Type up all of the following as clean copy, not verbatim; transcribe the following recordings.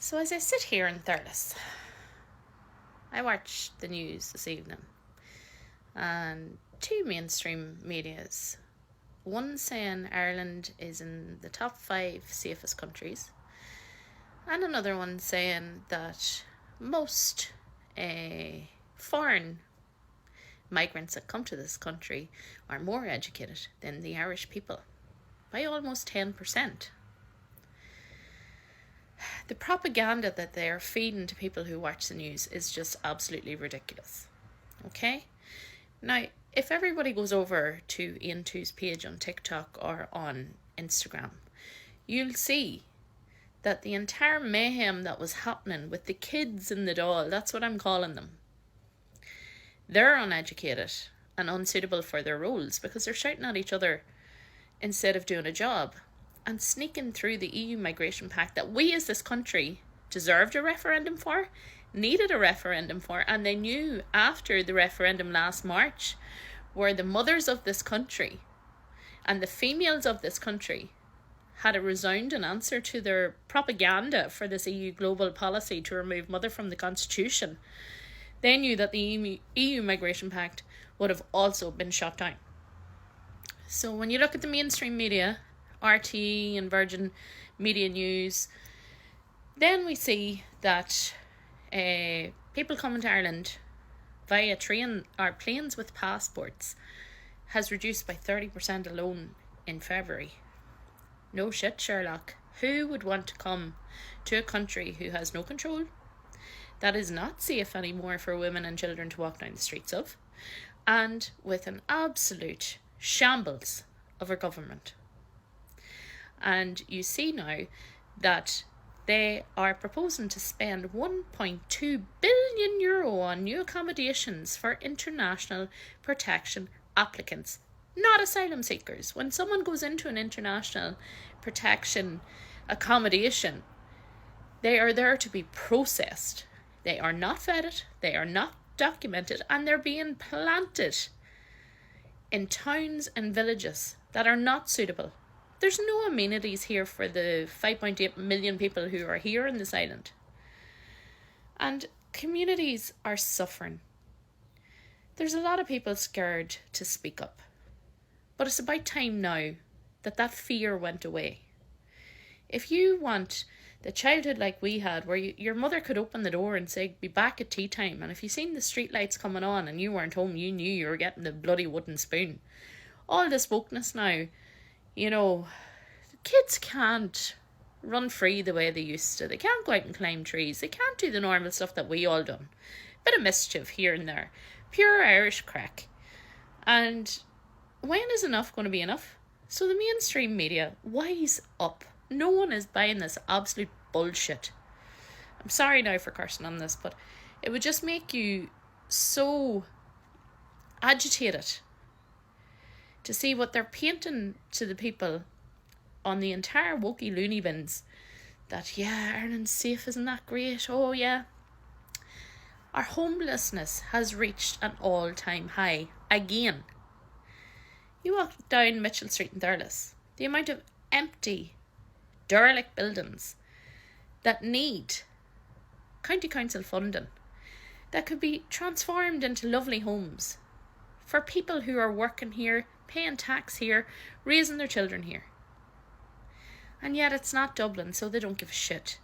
So as I sit here in Thurles, I watched the news this evening, and two mainstream medias, one saying Ireland is in the top 5 safest countries, and another one saying that most foreign migrants that come to this country are more educated than the Irish people by almost 10%. The propaganda that they are feeding to people who watch the news is just absolutely ridiculous. Okay? Now, if everybody goes over to Ian 2's page on TikTok or on Instagram, you'll see that the entire mayhem that was happening with the kids in the doll, that's what I'm calling them, they're uneducated and unsuitable for their roles because they're shouting at each other instead of doing a job and sneaking through the EU Migration Pact that we as this country deserved a referendum for, needed a referendum for, and they knew after the referendum last March where the mothers of this country and the females of this country had a resounding answer to their propaganda for this EU global policy to remove mother from the constitution. They knew that the EU Migration Pact would have also been shut down. So when you look at the mainstream media, RTE and Virgin Media News, then we see that people coming to Ireland via train or planes with passports has reduced by 30% alone in February. No shit, Sherlock. Who would want to come to a country who has no control, that is not safe anymore for women and children to walk down the streets of, and with an absolute shambles of a government? And you see now that they are proposing to spend €1.2 billion on new accommodations for international protection applicants, not asylum seekers. When someone goes into an international protection accommodation, they are there to be processed. They are not vetted, they are not documented, and they're being planted in towns and villages that are not suitable. There's no amenities here for the 5.8 million people who are here in this island. And communities are suffering. There's a lot of people scared to speak up. But it's about time now that fear went away. If you want the childhood like we had, where your mother could open the door and say, be back at tea time, and if you seen the street lights coming on and you weren't home, you knew you were getting the bloody wooden spoon. All this wokeness now, you know, kids can't run free the way they used to. They can't go out and climb trees. They can't do the normal stuff that we all done. Bit of mischief here and there. Pure Irish crack. And when is enough going to be enough? So the mainstream media, wise up. No one is buying this absolute bullshit. I'm sorry now for cursing on this, but it would just make you so agitated to see what they're painting to the people on the entire wokey loony bins. That, yeah, Ireland's safe, isn't that great? Oh, yeah. Our homelessness has reached an all-time high again. You walk down Mitchell Street in Thurles, the amount of empty, derelict buildings that need county council funding, that could be transformed into lovely homes for people who are working here, paying tax here, raising their children here. And yet it's not Dublin, so they don't give a shit.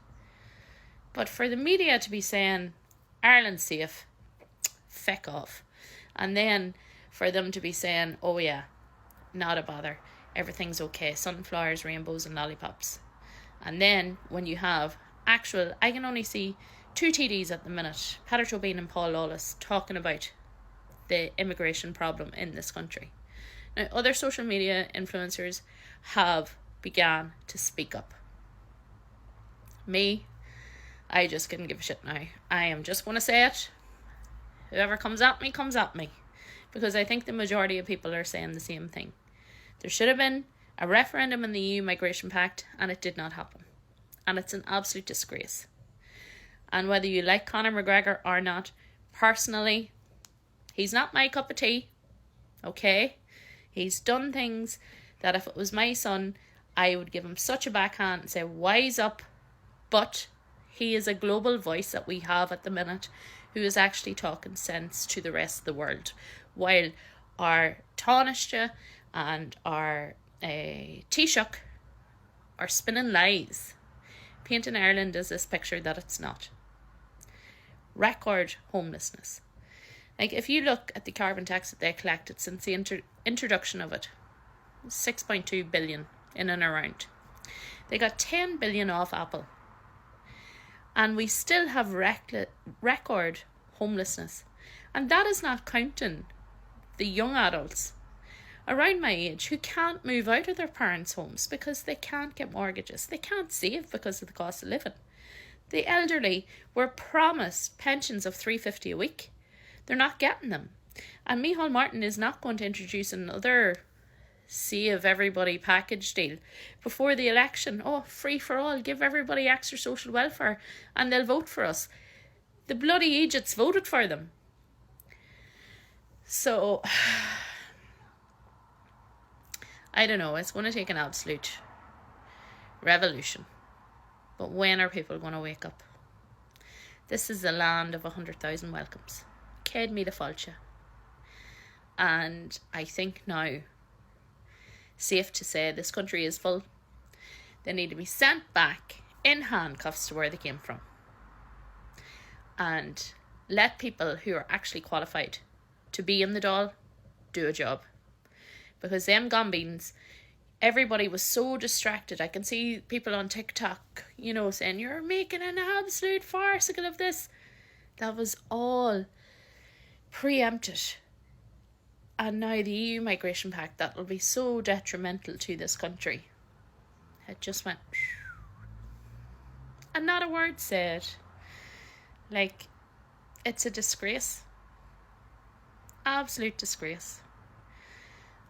But for the media to be saying Ireland's safe, feck off. And then for them to be saying, oh yeah, not a bother, everything's okay, sunflowers, rainbows and lollipops. And then when you have actual, I can only see 2 TDs at the minute, Peadar Tobin and Paul Lawless, talking about the immigration problem in this country. Now, other social media influencers have began to speak up. Me, I just couldn't give a shit now. I am just going to say it. Whoever comes at me, comes at me. Because I think the majority of people are saying the same thing. There should have been a referendum in the EU Migration Pact, and it did not happen. And it's an absolute disgrace. And whether you like Conor McGregor or not, personally, he's not my cup of tea. Okay? He's done things that if it was my son, I would give him such a backhand and say, wise up. But He is a global voice that we have at the minute who is actually talking sense to the rest of the world, while our Taoiseach and our Taoiseach are spinning lies, painting Ireland as this picture that it's not. Record homelessness. Like, if you look at the carbon tax that they collected since the introduction of it, 6.2 billion in and around. They got 10 billion off Apple. And we still have record homelessness. And that is not counting the young adults around my age who can't move out of their parents' homes because they can't get mortgages. They can't save because of the cost of living. The elderly were promised pensions of $350 a week. They're not getting them. And Micheál Martin is not going to introduce another save everybody package deal before the election. Oh, free for all, give everybody extra social welfare and they'll vote for us. The bloody idiots voted for them. So, I don't know, it's going to take an absolute revolution. But when are people going to wake up? This is the land of 100,000 welcomes. Céad míle fáilte. And I think now, safe to say, this country is full. They need to be sent back in handcuffs to where they came from. And let people who are actually qualified to be in the Dáil do a job. Because them gombeans, everybody was so distracted. I can see people on TikTok, saying, you're making an absolute farcical of this. That was all preempted. And now the EU Migration Pact, that will be so detrimental to this country. It just went... And not a word said. Like, it's a disgrace. Absolute disgrace.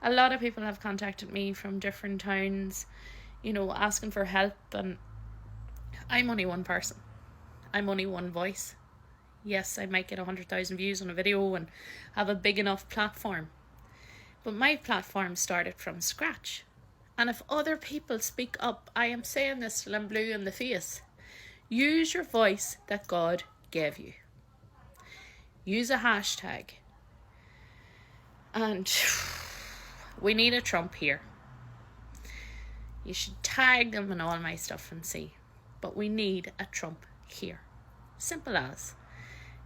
A lot of people have contacted me from different towns, asking for help, and I'm only one person. I'm only one voice. Yes, I might get 100,000 views on a video and have a big enough platform. But my platform started from scratch. And if other people speak up, I am saying this till I'm blue in the face. Use your voice that God gave you. Use a hashtag. And we need a Trump here. You should tag them and all my stuff and see. But we need a Trump here. Simple as.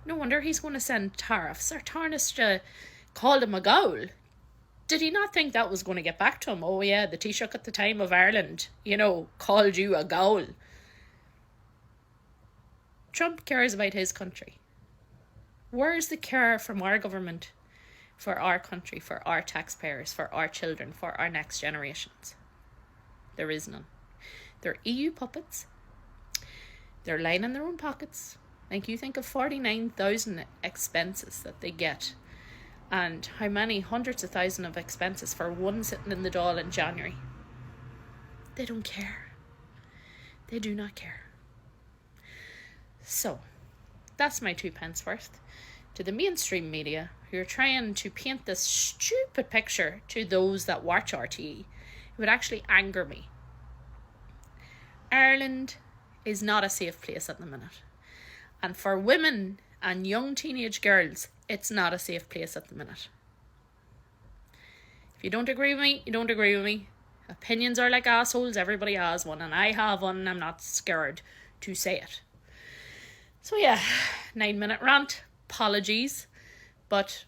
No wonder he's going to send tariffs. Our Taoiseach called him a ghoul. Did he not think that was going to get back to him? Oh yeah, the Taoiseach at the time of Ireland, called you a ghoul. Trump cares about his country. Where's the care from our government for our country, for our taxpayers, for our children, for our next generations? There is none. They're EU puppets. They're lying in their own pockets. Like, you think of 49,000 expenses that they get, and how many hundreds of thousands of expenses for one sitting in the Dáil in January. They don't care. They do not care. So, that's my 2 pence worth to the mainstream media who are trying to paint this stupid picture to those that watch RTE. It would actually anger me. Ireland is not a safe place at the minute. And for women and young teenage girls, it's not a safe place at the minute. If you don't agree with me, you don't agree with me. Opinions are like assholes, everybody has one, and I have one, and I'm not scared to say it. So yeah, 9-minute rant, apologies, but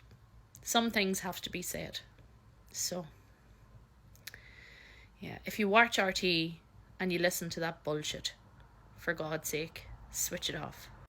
some things have to be said. So, yeah, if you watch RT and you listen to that bullshit, for God's sake, switch it off.